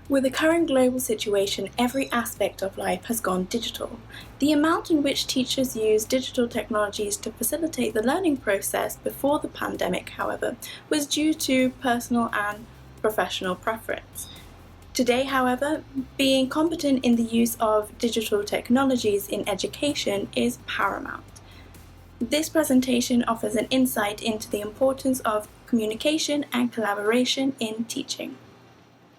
With the current global situation, every aspect of life has gone digital. The amount in which teachers use digital technologies to facilitate the learning process before the pandemic, however, was due to personal and professional preference. Today, however, being competent in the use of digital technologies in education is paramount. This presentation offers an insight into the importance of communication and collaboration in teaching.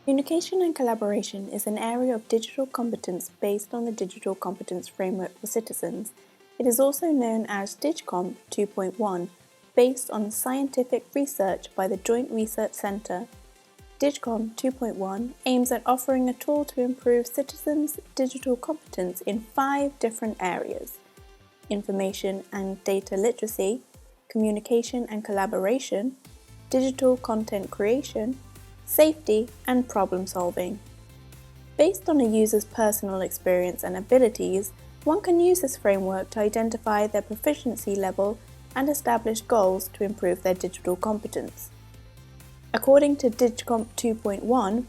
Communication and collaboration is an area of digital competence based on the Digital Competence Framework for Citizens. It is also known as DigComp 2.1, based on scientific research by the Joint Research Centre. DigComp 2.1 aims at offering a tool to improve citizens' digital competence in 5 different areas: information and data literacy, communication and collaboration, digital content creation, safety, and problem solving. Based on a user's personal experience and abilities, one can use this framework to identify their proficiency level and establish goals to improve their digital competence. According to DigComp 2.1,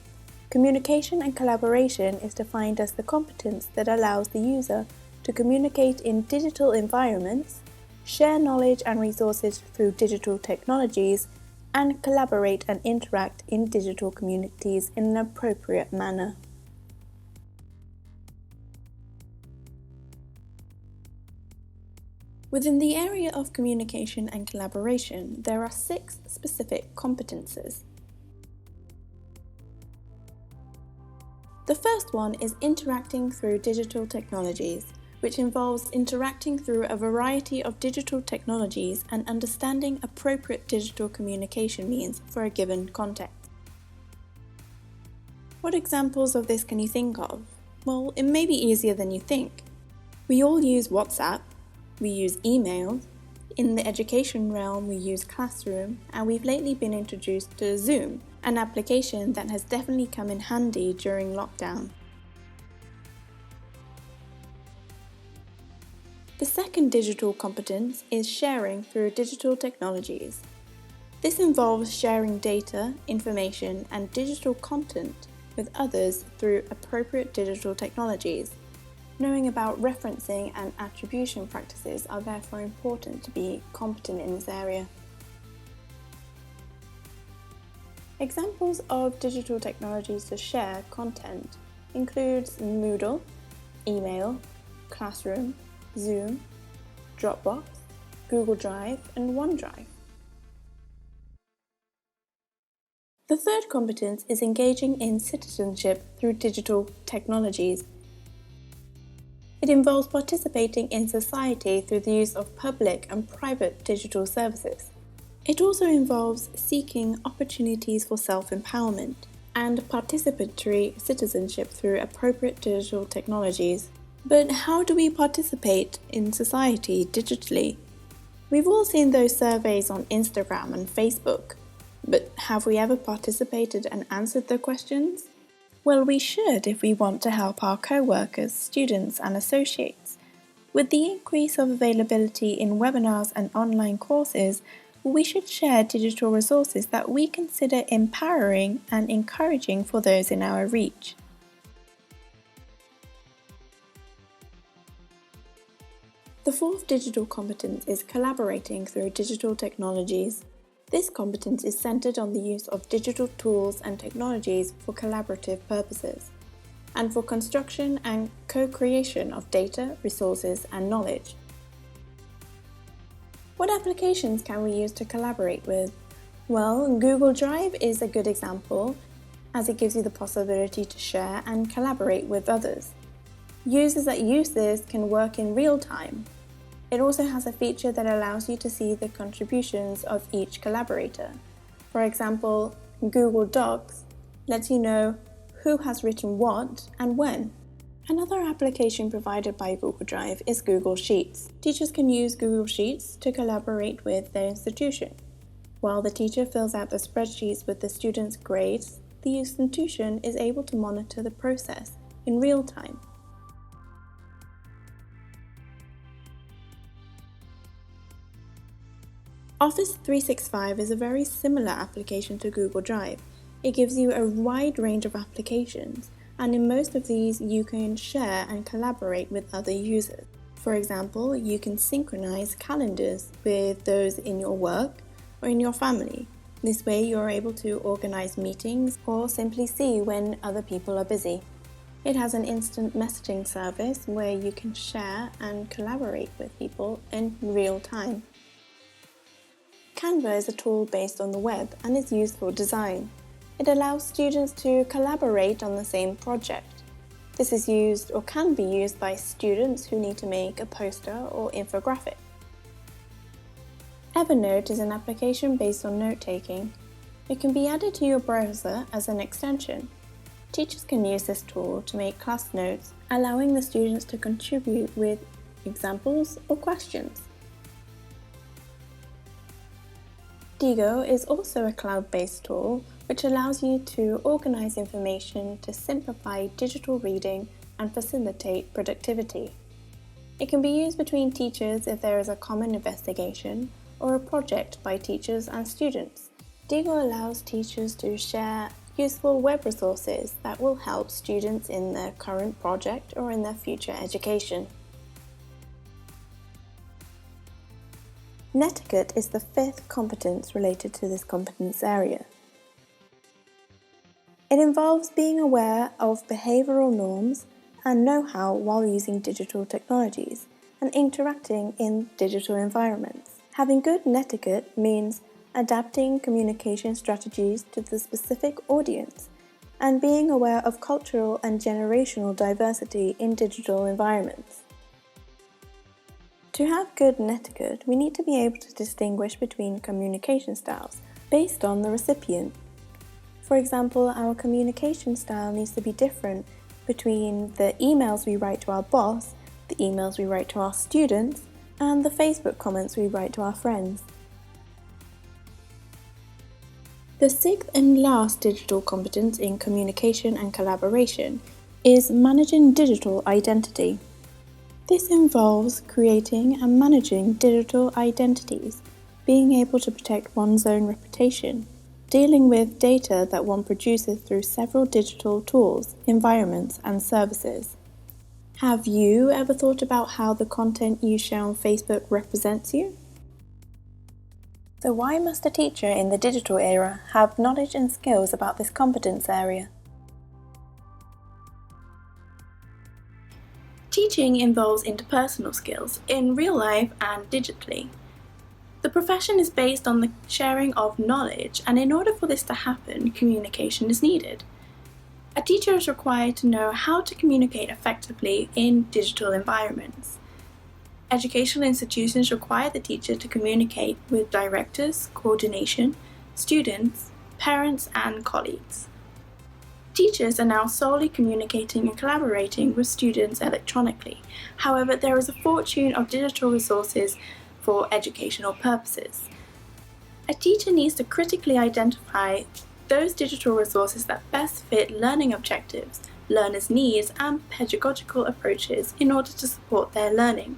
communication and collaboration is defined as the competence that allows the user to communicate in digital environments, share knowledge and resources through digital technologies, and collaborate and interact in digital communities in an appropriate manner. Within the area of communication and collaboration, there are 6 specific competences. The first one is interacting through digital technologies, which involves interacting through a variety of digital technologies and understanding appropriate digital communication means for a given context. What examples of this can you think of? Well, it may be easier than you think. We all use WhatsApp, we use email, in the education realm we use Classroom, and we've lately been introduced to Zoom, an application that has definitely come in handy during lockdown. The second digital competence is sharing through digital technologies. This involves sharing data, information, and digital content with others through appropriate digital technologies. Knowing about referencing and attribution practices are therefore important to be competent in this area. Examples of digital technologies to share content include Moodle, email, Classroom, Zoom, Dropbox, Google Drive, and OneDrive. The third competence is engaging in citizenship through digital technologies. It involves participating in society through the use of public and private digital services. It also involves seeking opportunities for self-empowerment and participatory citizenship through appropriate digital technologies. But how do we participate in society digitally? We've all seen those surveys on Instagram and Facebook, but have we ever participated and answered the questions? Well, we should if we want to help our co-workers, students and associates. With the increase of availability in webinars and online courses, we should share digital resources that we consider empowering and encouraging for those in our reach. The fourth digital competence is collaborating through digital technologies. This competence is centered on the use of digital tools and technologies for collaborative purposes, and for construction and co-creation of data, resources, and knowledge. What applications can we use to collaborate with? Well, Google Drive is a good example, as it gives you the possibility to share and collaborate with others. Users that use this can work in real time. It also has a feature that allows you to see the contributions of each collaborator. For example, Google Docs lets you know who has written what and when. Another application provided by Google Drive is Google Sheets. Teachers can use Google Sheets to collaborate with their institution. While the teacher fills out the spreadsheets with the students' grades, the institution is able to monitor the process in real time. Office 365 is a very similar application to Google Drive. It gives you a wide range of applications, and in most of these you can share and collaborate with other users. For example, you can synchronize calendars with those in your work or in your family. This way you're able to organize meetings or simply see when other people are busy. It has an instant messaging service where you can share and collaborate with people in real time. Canva is a tool based on the web and is used for design. It allows students to collaborate on the same project. This is used or can be used by students who need to make a poster or infographic. Evernote is an application based on note-taking. It can be added to your browser as an extension. Teachers can use this tool to make class notes, allowing the students to contribute with examples or questions. Digo is also a cloud-based tool which allows you to organize information to simplify digital reading and facilitate productivity. It can be used between teachers if there is a common investigation or a project by teachers and students. Digo allows teachers to share useful web resources that will help students in their current project or in their future education. Netiquette is the fifth competence related to this competence area. It involves being aware of behavioral norms and know-how while using digital technologies and interacting in digital environments. Having good netiquette means adapting communication strategies to the specific audience and being aware of cultural and generational diversity in digital environments. To have good netiquette, we need to be able to distinguish between communication styles based on the recipient. For example, our communication style needs to be different between the emails we write to our boss, the emails we write to our students, and the Facebook comments we write to our friends. The sixth and last digital competence in communication and collaboration is managing digital identity. This involves creating and managing digital identities, being able to protect one's own reputation, dealing with data that one produces through several digital tools, environments, and services. Have you ever thought about how the content you share on Facebook represents you? So why must a teacher in the digital era have knowledge and skills about this competence area? Teaching involves interpersonal skills in real life and digitally. The profession is based on the sharing of knowledge, and in order for this to happen, communication is needed. A teacher is required to know how to communicate effectively in digital environments. Educational institutions require the teacher to communicate with directors, coordination, students, parents, and colleagues. Teachers are now solely communicating and collaborating with students electronically. However, there is a fortune of digital resources for educational purposes. A teacher needs to critically identify those digital resources that best fit learning objectives, learners' needs, and pedagogical approaches in order to support their learning.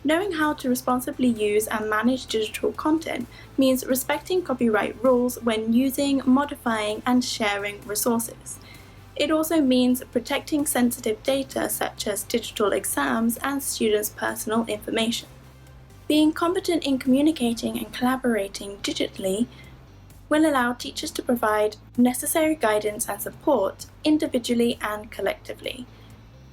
Knowing how to responsibly use and manage digital content means respecting copyright rules when using, modifying, and sharing resources. It also means protecting sensitive data such as digital exams and students' personal information. Being competent in communicating and collaborating digitally will allow teachers to provide necessary guidance and support individually and collectively.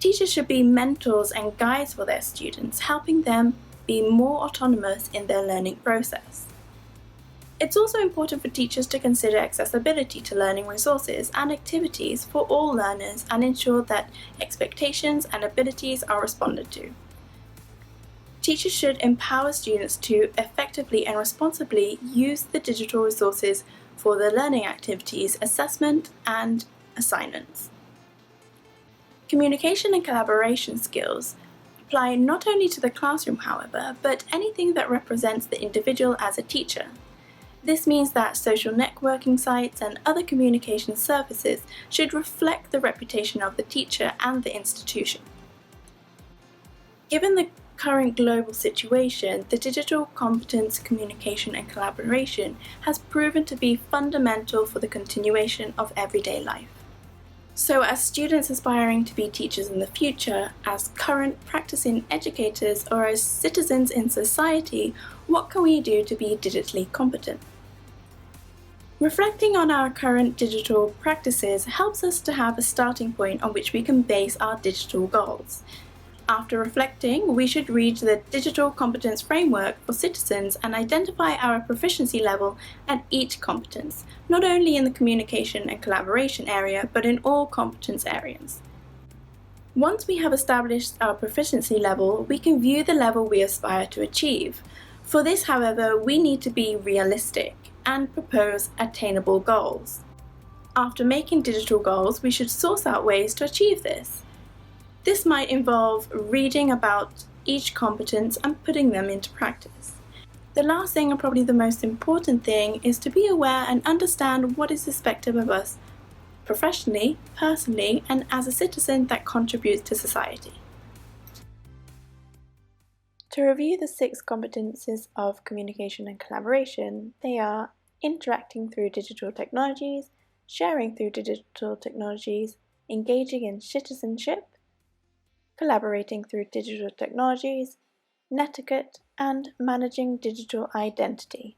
Teachers should be mentors and guides for their students, helping them be more autonomous in their learning process. It's also important for teachers to consider accessibility to learning resources and activities for all learners and ensure that expectations and abilities are responded to. Teachers should empower students to effectively and responsibly use the digital resources for their learning activities, assessment, and assignments. Communication and collaboration skills apply not only to the classroom, however, but anything that represents the individual as a teacher. This means that social networking sites and other communication services should reflect the reputation of the teacher and the institution. Given the current global situation, the digital competence, communication, and collaboration has proven to be fundamental for the continuation of everyday life. So, as students aspiring to be teachers in the future, as current practicing educators, or as citizens in society, what can we do to be digitally competent? Reflecting on our current digital practices helps us to have a starting point on which we can base our digital goals. After reflecting, we should read the Digital Competence Framework for citizens and identify our proficiency level at each competence, not only in the communication and collaboration area, but in all competence areas. Once we have established our proficiency level, we can view the level we aspire to achieve. For this, however, we need to be realistic and propose attainable goals. After making digital goals, we should source out ways to achieve this. This might involve reading about each competence and putting them into practice. The last thing, and probably the most important thing, is to be aware and understand what is expected of us professionally, personally, and as a citizen that contributes to society. To review the 6 competences of communication and collaboration, they are interacting through digital technologies, sharing through digital technologies, engaging in citizenship, collaborating through digital technologies, netiquette, and managing digital identity.